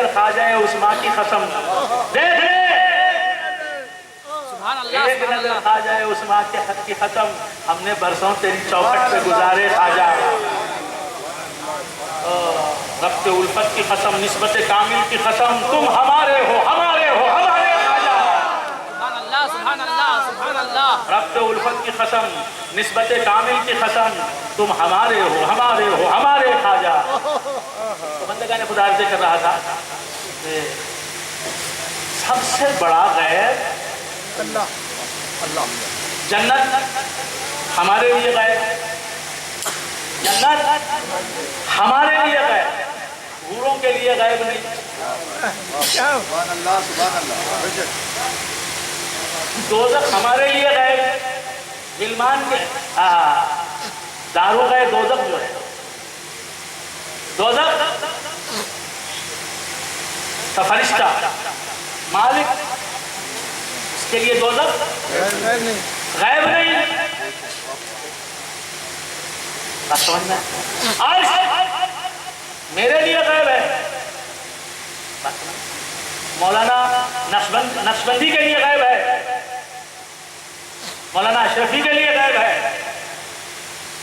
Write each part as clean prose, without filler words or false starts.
نظر خواجہ عثمان کی قسم دیکھ لے، ایک نظر خواجہ عثمان کے خط کی ختم، ہم نے برسوں تیری چوکھٹ پہ گزارے خواجہ، ربط الفت کی قسم، نسبت کامل کی قسم، تم ہمارے ہو ہمارے ہو ہمارے خواجہ، سبحان اللہ سبحان اللہ سبحان اللہ، ربط الفت کی قسم، نسبت کامل کی قسم، تم ہمارے ہو ہمارے ہو ہمارے خواجہ۔ تو بندگان خدا عرض کر رہا تھا کہ سب سے بڑا غیب اللہ جنت ہمارے لیے غیب، جنت ہمارے لیے غیب، حوروں کے لیے غیب نہیں، سبحان اللہ سبحان اللہ، دوزخ ہمارے لیے غیب، غلمان کے دارو غیب دوزخ جو ہے، دوزخ کا فرشتہ مالک، اس کے لیے دوزخ غیب نہیں، عرش میرے لیے غیب ہے، مولانا نقشبندی کے لیے غیب ہے، مولانا اشرفی کے لیے غیب ہے،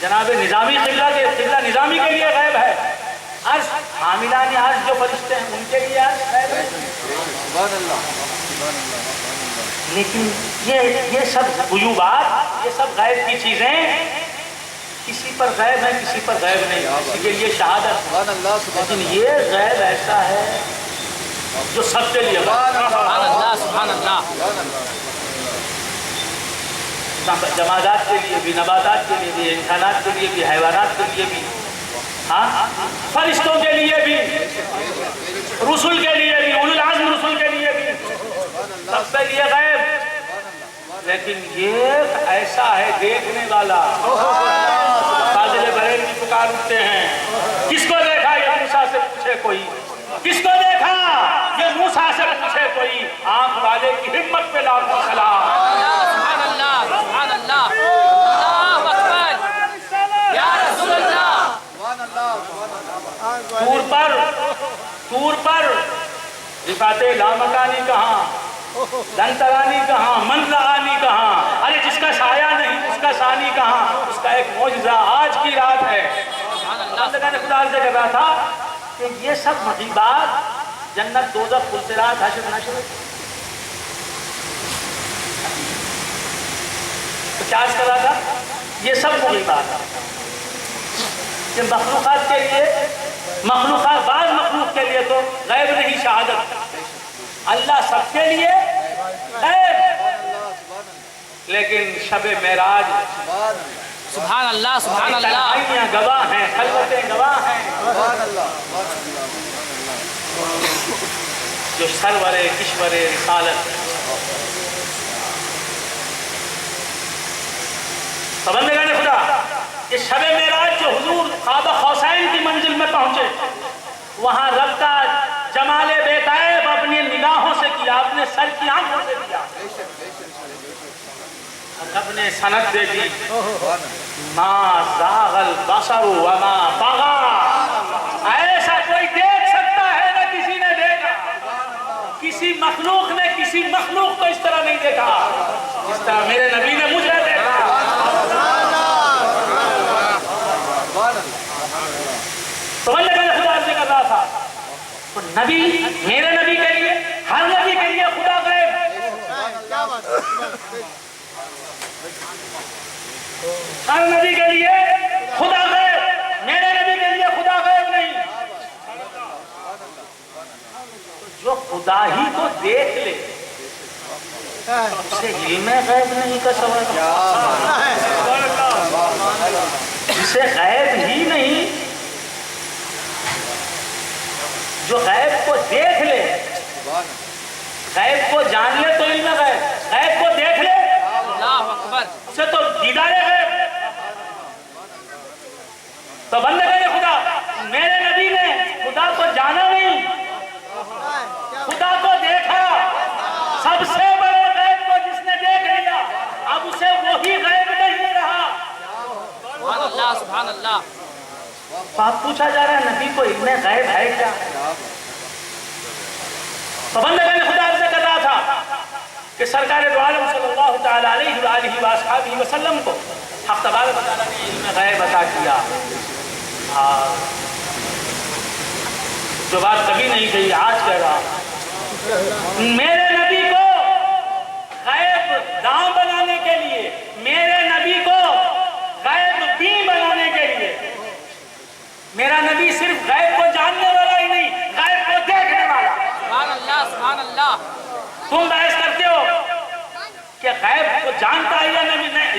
جناب نظامی قبلہ نظامی کے لیے غیب ہے، عرش حاملان عرش جو فرشتے ہیں ان کے لیے عرش غیب ہے، سبحان اللہ سبحان اللہ۔ لیکن یہ سب غیوبات، یہ سب غیب کی چیزیں کسی پر غیب ہے کسی پر غیب نہیں، کسی کے لیے شہادت، سبحان اللہ سبحان لیکن یہ غیب ایسا ہے جو سب کے لیے غیب ہے۔ سبحان اللہ سبحان اللہ، جمادات کے لیے بھی، نباتات کے لیے بھی، انسانات کے لیے بھی، حیوانات کے لیے بھی، ہاں فرشتوں کے لیے بھی، رسول کے لیے بھی، اولو العزم رسول کے لیے بھی، سب کے لیے غیب، لیکن یہ ایسا ہے دیکھنے والا۔ فاضل بریلوی پکار اٹھتے ہیں، کس کو دیکھا یہ موسیٰ سے پوچھے کوئی، کس کو دیکھا یہ موسیٰ سے پوچھے کوئی، آنکھ والے کی ہمت پہ لاکھوں سلام۔ سبحان اللہ سبحان اللہ، اللہ اکبر یا رسول اللہ، سبحان اللہ طور پر رفعت لامکانی کہاں، لنترانی کہاں، من رآنی کہاں، ارے جس کا سایہ نہیں اس کا ثانی کہاں، اس کا ایک معجزہ آج کی رات ہے۔ بندگان خدا عرض کر رہا تھا کہ یہ سب مغیبات، جنت دوزخ فلسرات حشر نشر، تو کیا عرض کر رہا تھا، یہ سب مغیبات کہ مخلوقات کے لیے، مخلوقات بعض مخلوق کے لیے تو غیب نہیں شہادت، اللہ سب کے لیے غیب، لیکن شب معراج سبحان اللہ سبحان اللہ، تنہائیاں گواہ ہیں، خلوتیں گواہ ہیں، سبحان اللہ جو سرور کشور رسالت۔ تو بندگان خدا، یہ شب معراج جو حضور خواب حسین کی منزل میں پہنچے، وہاں رب کا جمال بے طیب اپنی نگاہوں سے کیا، اپنے سر کی آنکھوں سے کیا، رب نے سند دے دی، ما زاغ البصر وما طغى، ایسا کوئی دیکھ سکتا ہے نہ کسی نے دیکھا، کسی مخلوق نے کسی مخلوق کو اس طرح نہیں دیکھا جس طرح میرے نبی نے مجھے دیکھا۔ تو اللہ کا خدا عرض کر رہا تھا، تو نبی، میرے نبی کے لیے، ہر نبی کے لیے خدا غیب، ہر نبی کے لیے خدا غیب، میرے نبی کے لیے خدا غیب نہیں۔ جو خدا ہی کو دیکھ لے اسے علم غیب نہیں کا سوال، اسے غیب ہی نہیں، جو غیب کو دیکھ لے، غیب کو جان لے تو علم غیب، غیب کو دیکھ لے اللہ اکبر، اسے تو دیدار غیب۔ تو بندے خدا، میرے نبی نے خدا کو جانا نہیں، خدا کو دیکھا، سب سے بڑے غیب کو جس نے دیکھ لیا اب اسے وہی غیب نہیں رہا۔ سبحان اللہ سبحان اللہ، آپ پوچھا جا رہا ہے نبی کو علم غیب ہے کیا؟ تو بندگان خدا عرض کر رہا تھا کہ سرکار دو عالم صلی اللہ تعالیٰ علیہ وآلہ وآصحابہ وسلم کو حق تبارک و تعالیٰ نے علم غیب عطا کیا. اور جو بات کبھی نہیں کہی آج کہہ رہا ہوں، میرے نبی کو غیب داں بنانے کے لیے، میرے نبی کو غیب بین بنانے کے لیے، میرا نبی صرف غیب کو جاننے والا ہی نہیں، غیب کو دیکھنے والا. سبحان اللہ سبحان اللہ. تم بحث کرتے ہو کہ غیب کو جانتا ہے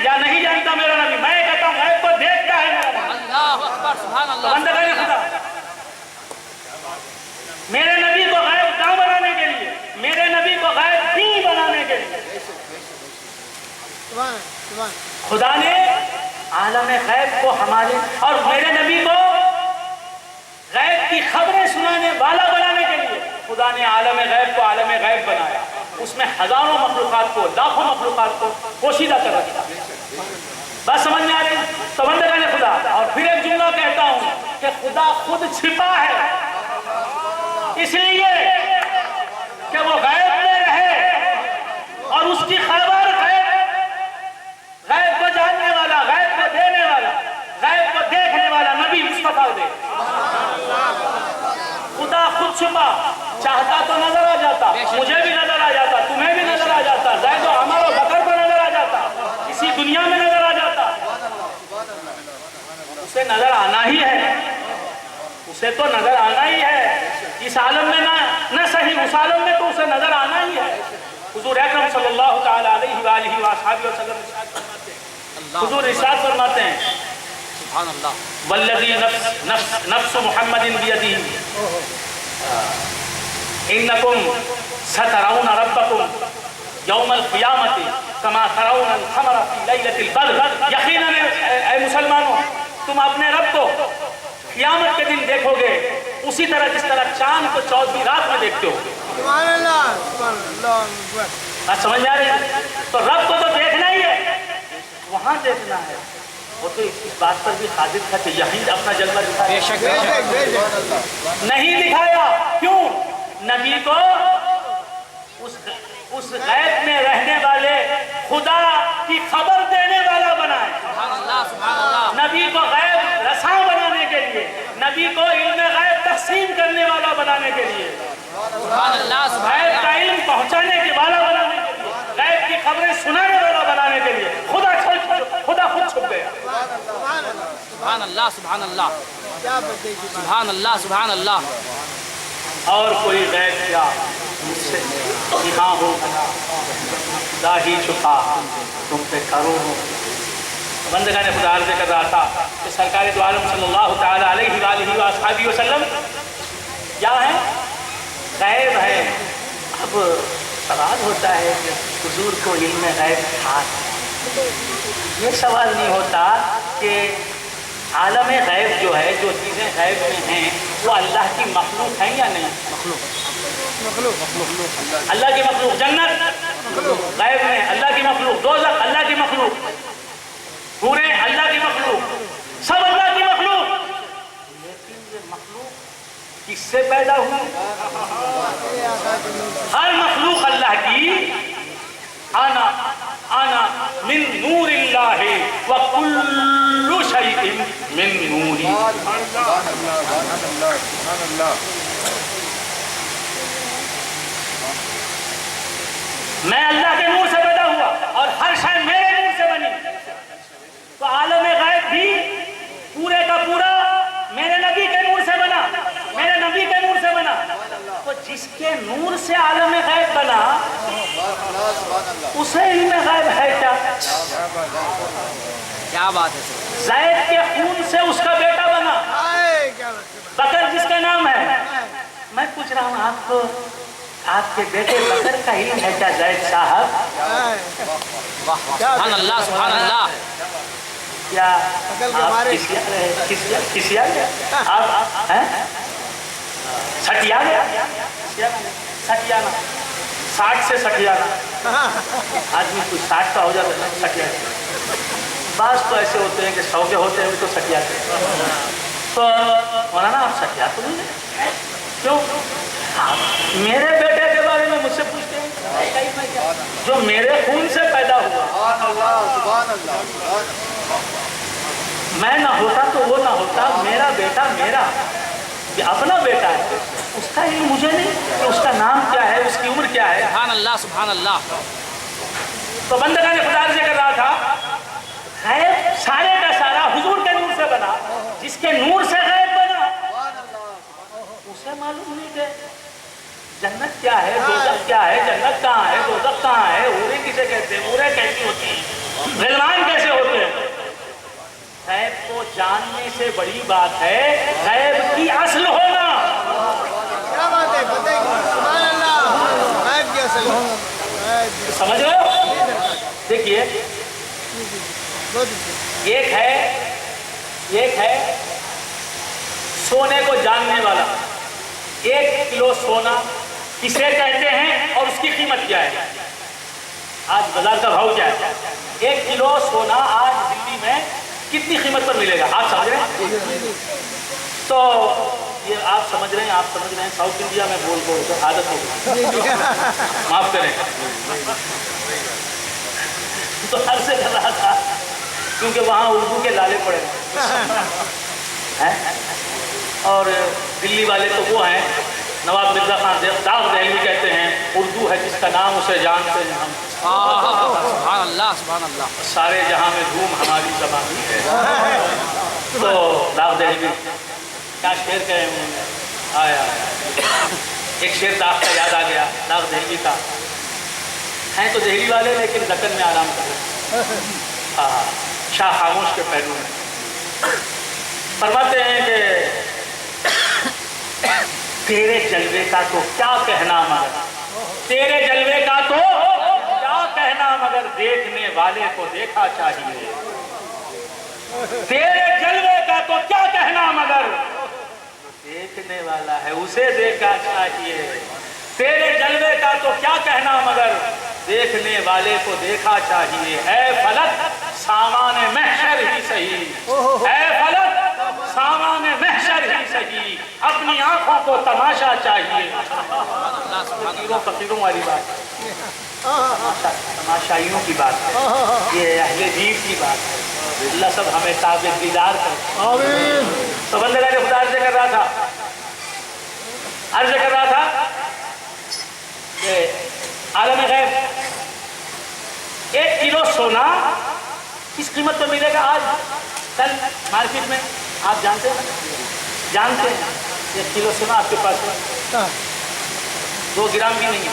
یا نہیں جانتا میرا نبی. میں کہتا ہوں غیب کو دیکھتا ہے میرا نبی. اللہ اکبر سبحان اللہ. بندگان خدا میرے نبی کو غیب داں بنانے کے لیے، میرے نبی کو غیب بین بنانے کے لیے خدا نے عالم غیب کو ہمارے اور میرے نبی کو غیب کی خبریں سنانے والا بنانے کے لیے خدا نے عالم غیب کو عالم غیب بنایا. اس میں ہزاروں مخلوقات کو، لاکھوں مخلوقات کو پوشیدہ کر رکھا. بات سمجھ میں آ رہی؟ تو بندگان خدا، اور پھر ایک جملہ کہتا ہوں کہ خدا خود چھپا ہے اس لیے کہ وہ غیب میں رہے اور اس کی خبر غیب کو جاننے والا، غیب کو دینے والا، غیب کو دیکھنے والا نبی مصطفیٰ دے. خدا خود چھپا، چاہتا تو نظر آ جاتا، مجھے بھی نظر آ جاتا، تمہیں بھی نظر آ جاتا، زید و عمر و بکر کو نظر آ جاتا، اسی دنیا میں نظر آ جاتا. اسے نظر آنا ہی ہے، اسے تو نظر آنا ہی ہے. اس عالم میں نہ صحیح، اس عالم میں تو اسے نظر آنا ہی ہے. حضور اکرم صلی اللہ تعالیٰ علیہ وآلہ وآصحابہ وسلم حضور ارشاد فرماتے ہیں سبحان اللہ. والذی نفس محمد بیدہ انکم سترون ربکم یوم القیامت کما ترون القمر فی لیلۃ البدر. یقیناً اے مسلمانوں، تم اپنے رب کو قیامت کے دن دیکھو گے اسی طرح جس طرح چاند کو 14ویں رات میں دیکھتے ہو. سبحان اللہ سبحان اللہ. بات سمجھ میں آ رہی ہے؟ تو رب کو تو دیکھنا ہی ہے، وہاں دیکھنا ہے. وہ تو اس بات پر بھی قادر تھا کہ یہیں اپنا جلوہ دکھایا. بے شک نہیں دکھایا. کیوں؟ نبی کو اس غیب میں رہنے والے خدا کی خبر دینے والا بنائے. سبحان اللہ سبحان اللہ. نبی کو غیب رساں بنانے کے لیے، نبی کو علم غیب تقسیم کرنے والا بنانے کے لیے، سبحان اللہ سبحان غیب اللہ. کا علم پہنچانے کے والا بنانے کے لیے، غیب کی خبریں سنانے والا بنانے کے لیے خدا خود چھپ گیا. سبحان اللہ سبحان اللہ. سبحان اللہ سبحان اللہ. اور کوئی غیب کیا مجھ سے یہاں ہو خدا ہی چھپا تم پہ کرو. بندگان خدا عرض کر رہا تھا کہ سرکار دو عالم صلی اللہ تعالیٰ علیہ وآلہ وآصحابہ وسلم کیا ہے؟ غیب ہے. اب سوال ہوتا ہے کہ حضور کو علم غیب تھا. یہ سوال نہیں ہوتا کہ عالم غیب جو ہے، جو چیزیں غیب میں ہیں وہ اللہ کی مخلوق ہیں یا نہیں؟ اللہ کی مخلوق. جنت غیب میں اللہ کی مخلوق، دوزخ اللہ کی مخلوق، حوریں اللہ کی مخلوق، سب اللہ کی مخلوق. لیکن یہ مخلوق کس سے پیدا ہوئی؟ ہر مخلوق اللہ کی. انا من نور اللہ وکل شیء من نوری. میں اللہ کے نور سے پیدا ہوا اور ہر شے میرے نور سے بنی. تو عالم غیب بھی پورے کا پورا میرے نبی کے نور سے بنا، میرے نبی کے نور سے بنا. تو جس کے نور سے عالم غیب بنا اسے علم غیب ہے کیا؟ کیا بات ہے. زید کے خون سے اس کا بیٹا بنا، بکر جس کا نام ہے. میں پوچھ رہا ہوں آپ کو، آپ کے بیٹے بکر کا علم ہے کیا زید صاحب؟ سبحان اللہ سبحان اللہ. کیا آپ کسیا گیا؟ آپ سٹیا گیا؟ سٹیانا 60 سے سٹیانا. آدمی کچھ 60 کا ہو جاتا ہے سٹیا. بعض تو ایسے ہوتے ہیں کہ 100 کے ہوتے ہیں تو سٹیا کے. تو مولانا آپ سٹیا تو نہیں کیوں؟ میرے بیٹے کے جو میرے خون سے پیدا ہوا. میں نہ ہوتا تو وہ نہ ہوتا. میرا بیٹا میرا اپنا بیٹا ہے, اس کا علم مجھے نہیں کہ اس کا نام کیا ہے, اس کی عمر کیا ہے. سبحان اللہ سبحان اللہ. تو بندگان خدا سے کر رہا تھا غیب سارے کا سارا حضور کے نور سے بنا. جس کے نور سے غیب بنا اسے معلوم نہیں کہ جنت کیا ہے, دوزخ کیا ہے, جنت کہاں ہے, دوزخ کہاں ہے, حوریں کسے کہتے ہیں, حوریں کیسی ہوتی ہیں, غلمان کیسے ہوتے ہیں. غیب کو جاننے سے بڑی بات ہے غیب کی اصل ہونا. کیا بات ہے, بتائیے. سبحان اللہ. غیب کی اصل. سمجھ رہے ہو؟ دیکھیے ایک ہے سونے کو جاننے والا. 1 کلو سونا کسے کہتے ہیں اور اس کی قیمت کیا ہے؟ آج بازار کا بھاؤ کیا ہے؟ 1 کلو سونا آج دلی میں کتنی قیمت پر ملے گا آپ سمجھ رہے ہیں؟ تو یہ آپ سمجھ رہے ہیں ساؤتھ انڈیا میں بول کر عادت ہو گئی, معاف کریں. تو ہر سے کر رہا تھا کیونکہ وہاں اردو کے لالے پڑے ہیں اور دلی والے تو وہ ہیں نواب مرزا خان داغ دہلوی کہتے ہیں اردو ہے جس کا نام اسے جانتے ہیں ہم. سبحان اللہ سبحان اللہ. سارے جہاں میں دھوم ہماری زبان ہے. تو داغ دہلوی کیا شعر کہے انہوں نے, آیا ایک شعر داغ کا یاد آ گیا داغ دہلوی کا. ہیں تو دہلی والے لیکن دکن میں آرام کر رہے. شاہ خاموش کے پہلو میں فرماتے ہیں کہ تیرے جلوے کا تو کیا کہنا مگر, تیرے جلوے کا تو کیا کہنا مگر دیکھنے والے کو دیکھا چاہیے. تیرے جلوے کا تو کیا کہنا مگر دیکھنے والا ہے اسے دیکھا چاہیے. تیرے جلوے کا تو کیا کہنا مگر دیکھنے والے کو دیکھا چاہیے. اے فلک سامان محشر ہی صحیح, اے فلک سامان محشر ہی صحیح, اپنی آنکھوں کو تماشا چاہیے. فقیروں والی بات, تماشائیوں کی بات ہے, یہ اہل دین کی بات ہے. اللہ سب ہمیں تابع دیدار کرے. تو بندگان خدا عرض کر رہا تھا کہ عالم غیب 1 کلو سونا کس قیمت پہ ملے گا آج کل مارکیٹ میں آپ جانتے ہیں 1 کلو سونا آپ کے پاس ہے 2 گرام بھی نہیں ہے.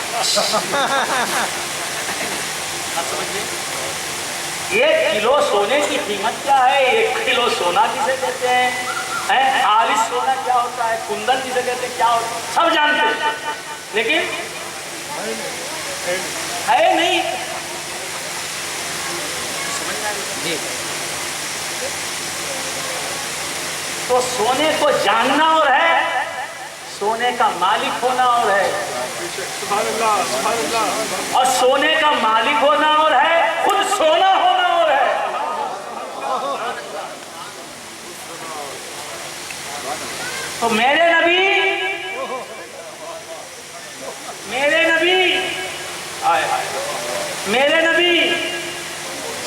آپ سمجھئے 1 کلو سونے کی قیمت کیا ہے. 1 کلو سونا کسے کہتے ہیں, خالص سونا کیا ہوتا ہے, کندن جسے کہتے ہیں کیا ہوتا ہے, سب جانتے ہیں لیکن ہے نہیں. جی تو سونے کو جاننا اور ہے, سونے کا مالک ہونا اور ہے. اور سونے کا مالک ہونا اور ہے, خود سونا ہونا اور ہے. تو میرے نبی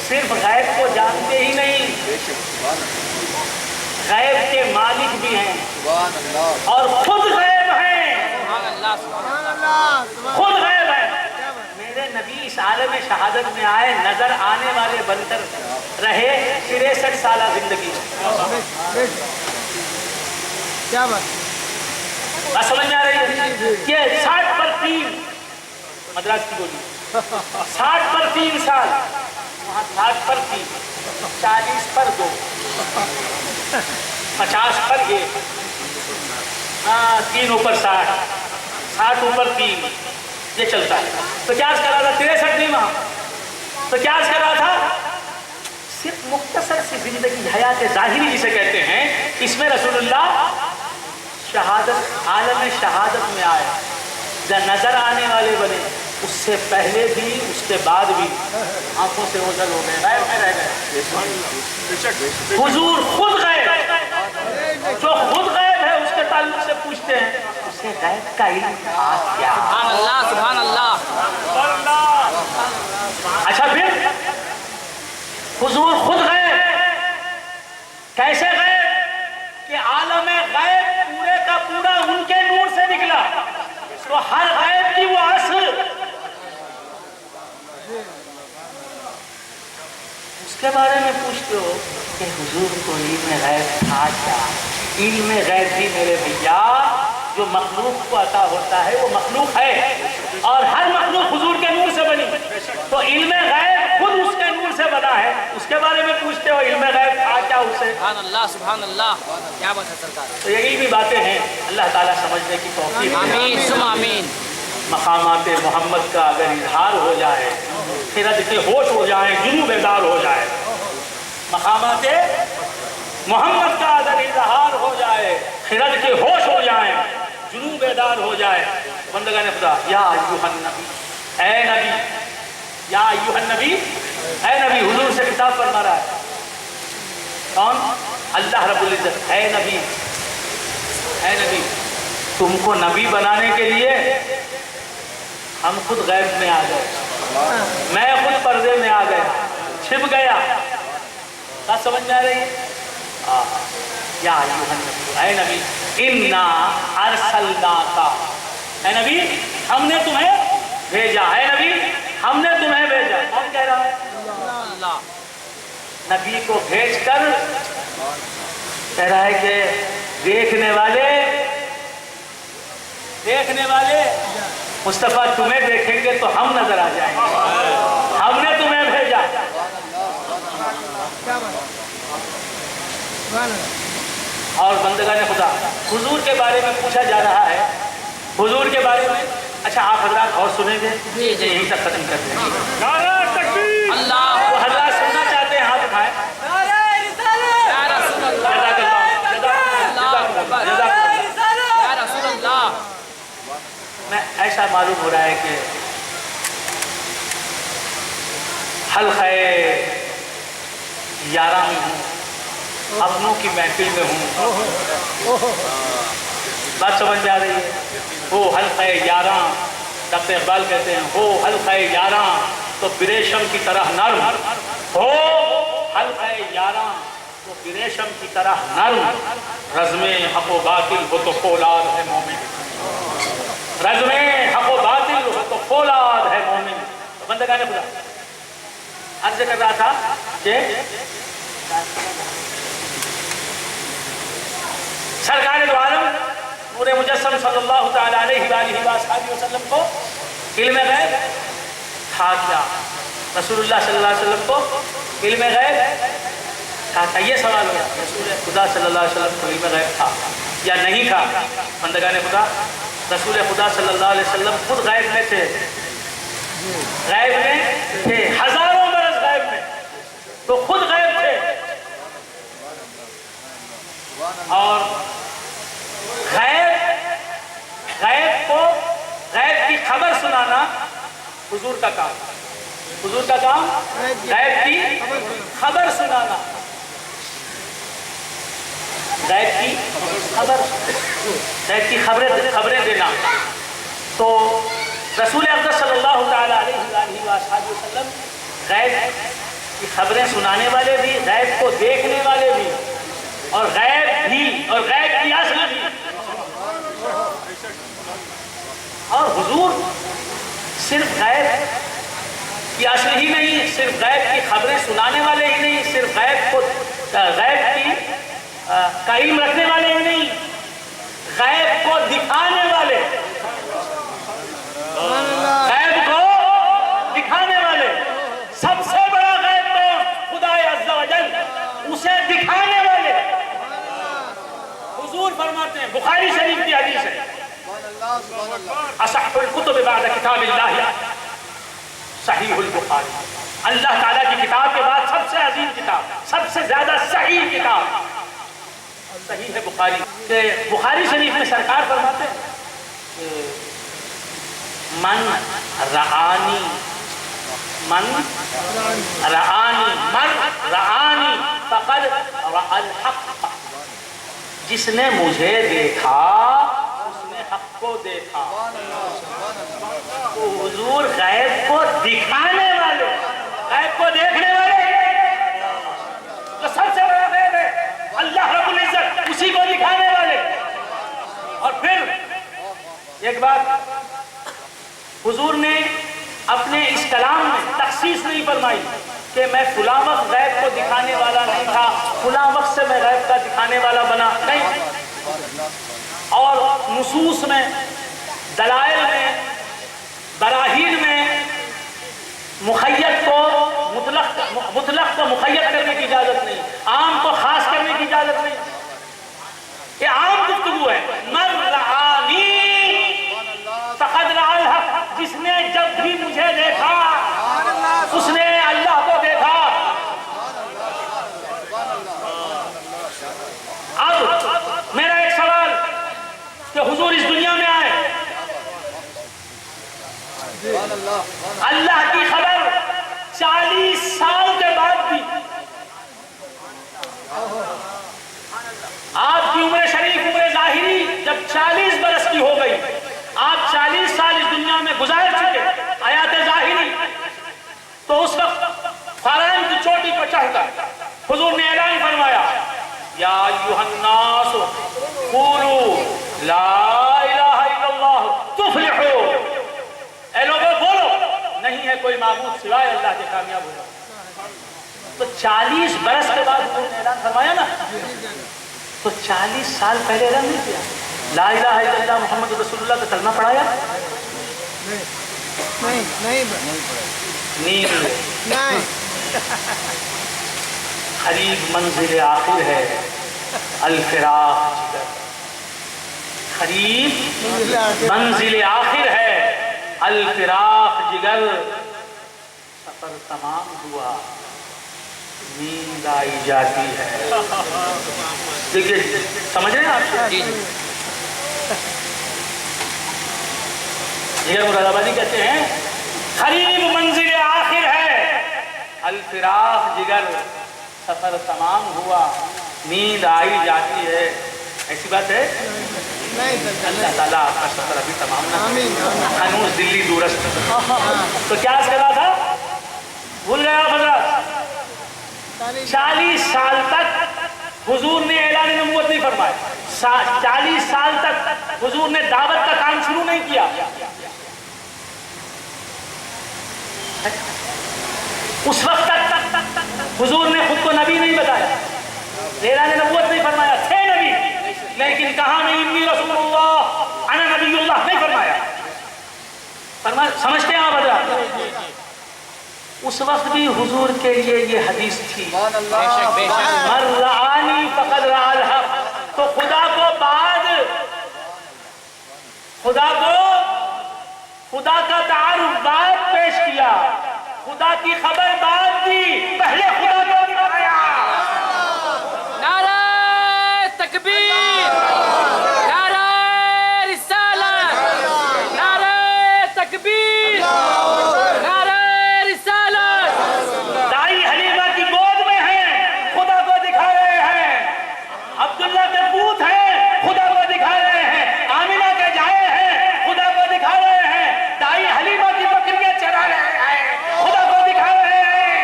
صرف غیب کو جانتے ہی نہیں, غیب کے مالک بھی ہیں اور خود غیب ہیں. خود غیب ہیں. میرے نبی اس عالم شہادت میں آئے, نظر آنے والے بن کر رہے 63 سالہ زندگی. کیا بات بات سمجھ میں آ رہی ہے کہ 60 پر 3 مدراس کی بولی 60 پر 3 سال, وہاں 60 پر 3, 40 پر 2, 50 پر 1, 3 اوپر 60, 60 اوپر 3, یہ چلتا ہے. تو کیا کر رہا تھا 63 نہیں وہاں, تو کیا کر رہا تھا صرف مختصر سی زندگی حیات ظاہری جسے کہتے ہیں, اس میں رسول اللہ شہادت عالم شہادت میں آئے, نظر آنے والے بنے. اس سے پہلے بھی اس کے بعد بھی آنکھوں سے اوجھل ہو گئے, غیب میں رہ گئے. حضور خود غیب, جو خود غیب ہے اس کے تعلق سے پوچھتے ہیں اسے غیب کا علم تھا کیا. سبحان اللہ سبحان اللہ. حضور خود غیب. کیسے غیب؟ کہ عالم غیب پورے کا پورا ان کے نور سے نکلا. تو ہر غیب کی وہ اصل. اس کے بارے میں پوچھتے ہو کہ حضور کو علم غیب تھا کیا؟ علم غیب بھی میرے بھیا جو مخلوق کو عطا ہوتا ہے وہ مخلوق ہے، اور ہر مخلوق حضور کے نور سے بنی. تو علم غیب خود اس کے نور سے بنا ہے. اس کے بارے میں پوچھتے ہو علم غیب تھا کیا اسے؟ سبحان اللہ سبحان اللہ، کیا بات ہے سرکار. تو یہ علمی باتیں ہیں، اللہ تعالیٰ سمجھنے کی توفیق دے. آمین ثم آمین. مقامات محمد کا اگر اظہار ہو جائے، خرد کے ہوش ہو جائیں، جنو بیدار ہو جائے. مقامات محمد کا اگر اظہار ہو جائے، خرد کے ہوش ہو جائیں، جنو بیدار ہو جائے. بندگان خدا، یا ایھا النبی، اے نبی، یا ایھا النبی، اے نبی. حضور سے خطاب فرما رہا ہے کون؟ اللہ رب العزت. اے نبی، اے نبی. تم کو نبی بنانے کے لیے ہم خود غیب میں آ گئے، میں خود پردے میں آ گیا، چھپ گیا. بات سمجھ میں آ رہی ہے؟ یا ایھا النبی، اے نبی، انا ارسلناک، اے نبی ہم نے تمہیں بھیجا. اے نبی ہم نے تمہیں بھیجا. کون کہہ رہا ہے؟ اللہ. نبی کو بھیج کر کہہ رہا ہے کہ دیکھنے والے مصطفیٰ تمہیں دیکھیں گے تو ہم نظر آ جائیں گے. ہم نے تمہیں بھیجا. اور بندگان خدا، حضور کے بارے میں پوچھا جا رہا ہے. حضور کے بارے میں اچھا آپ حضرات اور سنیں گے؟ جی جی. یہیں تک ختم کر دیں. اللہ. وہ حضرات سننا چاہتے ہیں ہاتھ اٹھائیں. یا رسول اللہ. جزاک اللہ. یا رسول اللہ. میں ایسا معلوم ہو رہا ہے کہ حلقہ یارہ میں ہوں، اپنوں کی محفل میں ہوں. بات سمجھ میں آ رہی ہے؟ ہو حلقہ یارہ، ڈاکٹر اقبال کہتے ہیں ہو حلقہ یارہ تو بریشم کی طرح نرم. ہو حلقہ یارہ تو بریشم کی طرح نرم. رزم حق و باطل ہو تو فولاد ہے مومن. رزم حق و باطل ہو تو فولاد ہے مومن. بندگان خدا، عرض کر رہا تھا کہ سرکار دو عالم نور مجسم صلی اللہ تعالی علیہ وآلہ وسلم کو علم غیب تھا کیا؟ رسول اللہ صلی اللہ علیہ وسلم کو علم غیب تھا کیا؟ یہ سوال ہوا. رسول خدا صلی اللہ علیہ وسلم کو علم غیب تھا یا نہیں تھا؟ بندگان خدا، رسول خدا صلی اللہ علیہ وسلم خود غیب میں تھے. غیب میں تھے، ہزاروں برس غیب میں، تو خود غیب تھے. اور غیب کی خبر سنانا حضور کا کام. حضور کا کام غیب کی خبر سنانا، غیب کی خبریں دینا. تو رسول اقدس صلی اللہ تعالی علیہ وسلم غیب کی خبریں سنانے والے بھی، غیب کو دیکھنے والے بھی، اور غیب کی اصل بھی. اور حضور صرف غیب کی اصل ہی نہیں، صرف غیب کی خبریں سنانے والے ہی نہیں، صرف غیب کی کا علم رکھنے والے ہی نہیں، غیب کو دکھانے والے، غیب کو دکھانے والے. سب سے بڑا غیب تو خدا عز و جل، اسے دکھانے والے. حضور فرماتے ہیں، بخاری شریف کی حدیث ہے، اصح الکتب بعد کتاب اللہ صحیح البخاری. اللہ تعالیٰ کی کتاب کے بعد سب سے عظیم کتاب، سب سے زیادہ صحیح کتاب صحیح ہے بخاری. بخاری شریف میں سرکار فرماتے ہیں کہ من رآنی فقد رأى الحق. جس نے مجھے دیکھا اس نے حق کو دیکھا. تو حضور غیب کو دکھانے والے، غیب کو دیکھنے والے ایک بات حضور نے اپنے اس کلام میں تخصیص نہیں فرمائی کہ میں فلاں وقت غیب کو دکھانے والا نہیں تھا، فلاں وقت سے میں غیب کا دکھانے والا بنا، نہیں. اور نصوص میں، دلائل میں، براہین میں مقید کو مطلق کو مقید کرنے کی اجازت نہیں، عام کو خاص کرنے کی اجازت نہیں. یہ عام گفتگو ہے. من رآنی فقد رأى الحق، جس نے جب بھی مجھے دیکھا اس نے اللہ کو دیکھا. اب میرا ایک سوال کہ حضور اس دنیا میں آئے، اللہ کی خبر 40 سال کے بعد بھی. آپ کی عمر شریف، عمر ظاہری جب 40 برس کی ہو گئی، آپ 40 سال اس دنیا میں گزار چکے حیات ظاہری، تو اس وقت فرائض کی چوٹی پر چڑھ کر حضور نے اعلان فرمایا یا ایھا الناس قولوا لا الہ الا اللہ تفلحوا. اے لوگوں بولو نہیں ہے کوئی معبود سوائے اللہ کے، کامیاب ہو جاؤ. تو 40 برس کے بعد حضور نے اعلان فرمایا نا، تو 40 سال پہلے اعلان نہیں کیا؟ لا الہ الا اللہ محمد رسول اللہ کا کلمہ پڑھایا؟ نہیں نیند نہیں. قریب منزل آخر ہے الفراق جگر، قریب منزل آخر ہے الفراق جگر. سفر تمام ہوا نیند آئی جاتی ہے. دیکھیے سمجھ رہے ہیں آپ؟ جگر مراد آبادی کہتے ہیں قریب منزل آخر ہے الفراق جگر، سفر تمام ہوا نیند آئی جاتی ہے. ایسی بات ہے؟ اللہ تعالیٰ آپ کا سفر ابھی تمام نہ کرے. ہنوز دلی دورست. تو کیا اس کرا تھا؟ بھول گیا حضرت. 40 سال تک حضور نے اعلان نبوت نہیں فرمایا، 40 سال تک حضور نے دعوت کا کام شروع نہیں کیا. اس وقت تک حضور نے خود کو نبی نہیں بتایا، اعلان نبوت نہیں فرمایا. تھے نبی لیکن کہا میں انی رسول اللہ انا نبی اللہ نہیں فرمایا. سمجھتے ہیں آپ حضرات؟ اس وقت بھی حضور کے لیے یہ حدیث تھی من رآنی فقد رأى الحق. تو خدا کا تعارف بعد پیش کیا، خدا کی خبر بعد دی، پہلے خدا کو دکھایا. نعرہ تکبیر، نعرہ رسالت، نعرہ تکبیر، نعرہ رسالت. دائی حلیمہ کی گود میں ہیں، خدا کو دکھا رہے ہیں. عبداللہ کے پوت ہیں، خدا کو دکھا رہے ہیں. آمینہ کے جائے ہیں، خدا کو دکھا رہے ہیں. دائی حلیمہ کی بکریاں چرا رہے ہیں، خدا کو دکھا رہے ہیں.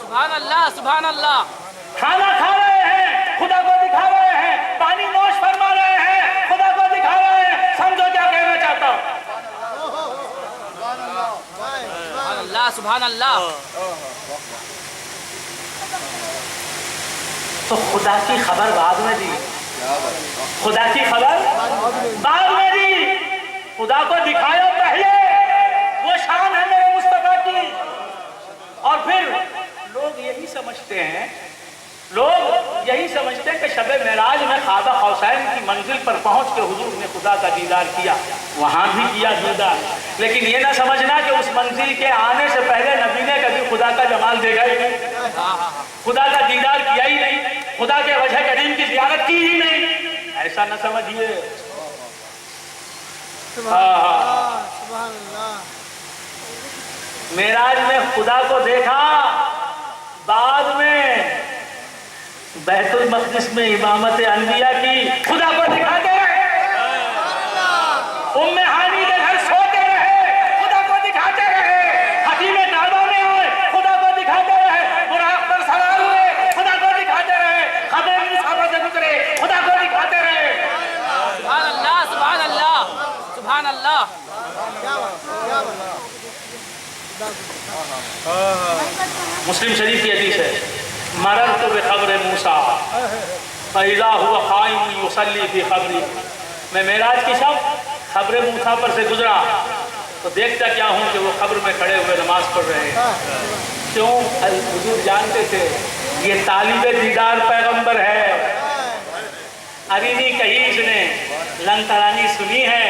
سبحان اللہ، سبحان اللہ. کھانا کھا رہے ہیں، خدا کو دکھا رہے ہیں. پانی نوش فرما رہے ہیں، خدا کو دکھا رہے ہیں. سمجھو کیا کہنا چاہتا ہوں. سبحان اللہ، سبحان اللہ. تو خدا کی خبر بعد میں دی، خدا کی خبر بعد میں دی، خدا کو دکھایا پہلے. وہ شان ہے میرے مصطفیٰ کی. اور پھر لوگ یہی سمجھتے ہیں کہ شب معراج میں قاب قوسین کی منزل پر پہنچ کے حضور نے خدا کا دیدار کیا، وہاں بھی کیا دیدار. لیکن یہ نہ سمجھنا کہ اس منزل کے آنے سے پہلے نبی نے کبھی خدا کا جمال دیکھا ہی نہیں، خدا کا دیدار کیا ہی نہیں، خدا کے وجہ کریم کی زیارت کی ہی نہیں. ایسا نہ سمجھیے. سبحان اللہ. معراج میں خدا کو دیکھا، بعد میں بیت المقدس میں امامت انبیاء کی خدا کو دکھاتے رہے. ام ہانی کے گھر سوتے رہے، خدا کو دکھاتے رہے. حتیم کعبہ میں آئے، خدا کو دکھاتے رہے. براق پر سوار ہوئے، خدا کو دکھاتے رہے. خبر مصحف سے گزرے، خدا کو دکھاتے رہے. سبحان اللہ، سبحان سبحان اللہ کیا بات کیا بات مسلم شریف کی حدیث ہے مررت بقبر موسیٰ فإذا هو قائم يصلي في قبری، میں معراج کی شب قبر موسیٰ پر سے گزرا تو دیکھتا کیا ہوں کہ وہ قبر میں کھڑے ہوئے نماز پڑھ رہے ہیں۔ کیوں؟ حضور جانتے تھے یہ طالب دیدار پیغمبر ہے، ارینی کہی اس نے، لن ترانی سنی ہے،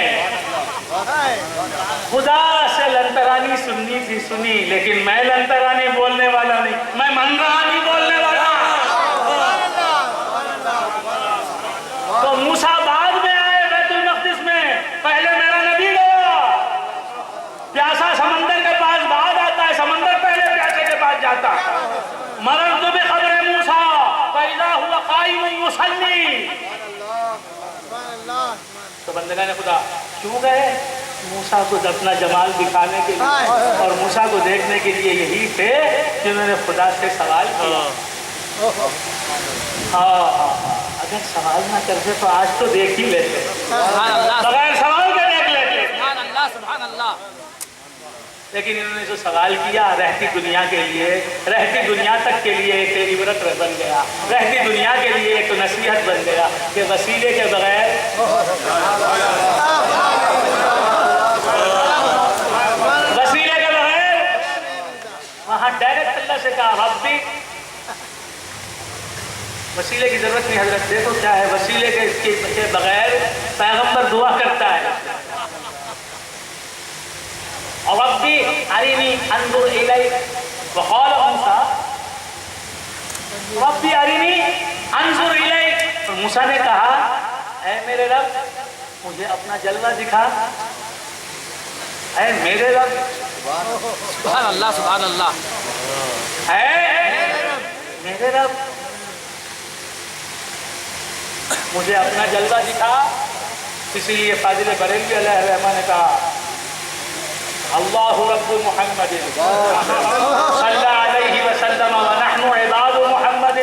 خدا سے لن ترانی سننی تھی سنی، لیکن میں لن ترانی بولنے والا نہیں، میں منرانی بولنے والا۔ تو موسیٰ بعد میں آئے بیت المقدس میں، پہلے میرا نبی گیا، پیاسا سمندر کے پاس بعد آتا ہے، سمندر پہلے پیاسے کے پاس جاتا۔ مررت بقبر موسیٰ فإذا هو قائم يصلي، تو بندگان خدا کیوں گئے؟ موسیٰ کو اپنا جمال دکھانے کے لیے اور موسیٰ کو دیکھنے کے لیے یہی تھے جنہوں نے خدا سے سوال کیا۔ اگر سوال نہ کرتے تو آج تو دیکھ ہی لیتے، سبحان اللہ بغیر سوال کے دیکھ لیتے، سبحان اللہ سبحان اللہ۔ لیکن انہوں نے جو سوال کیا رہتی دنیا کے لیے، رہتی دنیا تک کے لیے ایک عبرت بن گیا، رہتی دنیا کے لیے ایک نصیحت بن گیا کہ وسیلے کے بغیر وہاں ڈائریکٹ اللہ سے کہا ربی، وسیلے کی ضرورت نہیں حضرت، دیکھو کیا ہے وسیلے کے بغیر پیغمبر دعا کرتا ہے، ربی ارینی انظر الیک، وقال موسیٰ ربی ارینی انظر الیک، اور موسیٰ نے کہا اے میرے رب مجھے اپنا جلوہ دکھا، اے میرے رب سبحان اللہ سبحان اللہ۔ اے میرے رب مجھے اپنا جلوہ دکھا۔ اسی لیے فاضل بریلوی علیہ الرحمہ نے کہا اللہ رب محمد صلی علیہ وسلم ونحن عباد محمد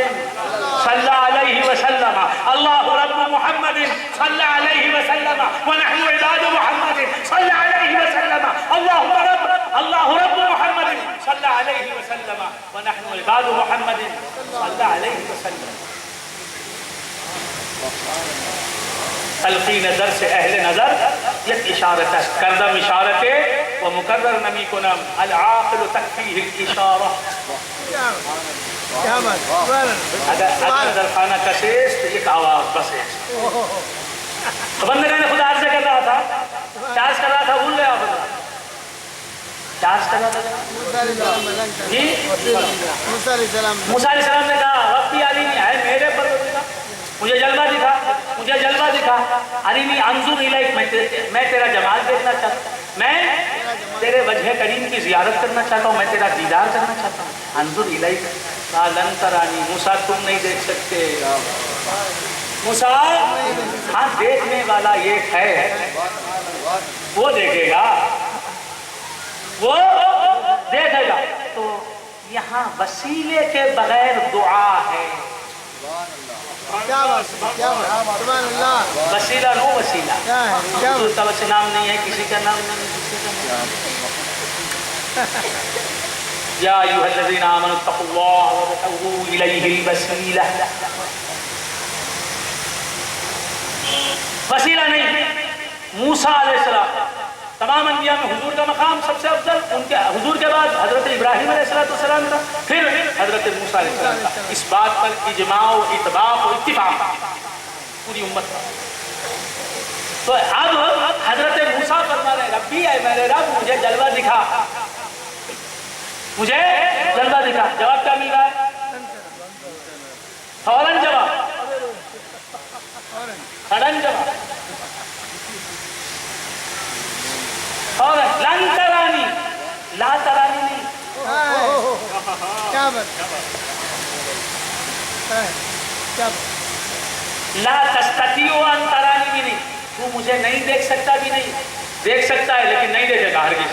صلی علیہ وسلم، اللہ رب محمد صلی علیہ وسلم ونحن عباد محمد صلی علیہ وسلم، اللہ رب محمد صلی علیہ وسلم ونحن عباد محمد صلی علیہ وسلم۔ تلقین درس اہل نظر یک اشارت است، کردم اشارت و مکرر نمی کنم، العاقل تکفیہ الاشارہ۔ کیا بات اگر در خانہ کشیش تو یک آواز بس ہے۔ تو بندگان خدا عرض کر رہا تھا، چارج کر رہا تھا، بھول گیا آپ چارج کر رہا تھا جی۔ موسیٰ علیہ السلام موسیٰ علیہ السلام نے کہا ربی ارینی، ہے میرے پر مجھے جلوہ دکھا، مجھے جلوہ دکھا، ارینی انظر الیک، میں تیرا جمال دیکھنا چاہتا ہوں، میں تیرے وجہ کریم کی زیارت کرنا چاہتا ہوں، میں تیرا دیدار کرنا چاہتا ہوں۔ انظر الیک، لن ترانی، موسیٰ تم نہیں دیکھ سکتے۔ موسیٰ ہاں دیکھنے والا یہ ہے، وہ دیکھے گا، وہ دیکھے گا۔ تو یہاں وسیلے کے بغیر دعا ہے، کیا بات سبحان اللہ، وسیلہ نو وسیلہ، کیا ہے کیا حضور کا وسیلہ نام نہیں ہے، کسی کا نام نہیں ہے، کسی کا نام یا ایھا الذین آمنوا اتقوا اللہ وابتغوا الیہ الوسیلہ، وسیلہ نہیں۔ موسیٰ علیہ السلام تمام انبیاء میں حضور کا مقام سب سے افضل، ان کے حضور کے بعد حضرت ابراہیم علیہ السلام تھا، پھر حضرت موسیٰ علیہ السلام تھا۔ اس بات پر اجماع و اتباق و اتفاق پوری امت پر۔ تو اب حضرت موسیٰ فرما رہے ربی، اے میرے رب مجھے جلوہ دکھا، مجھے جلوہ دکھا۔ جواب کیا مل رہا ہے؟ فوراً جواب، سڈن جواب، فوراً لن ترانی، لا ترانی نہیں، کیا بات کیا بات لا تستطیع ان ترانی بھی نہیں، تو مجھے نہیں دیکھ سکتا بھی نہیں، دیکھ سکتا ہے لیکن نہیں دیکھے گا ہرگز۔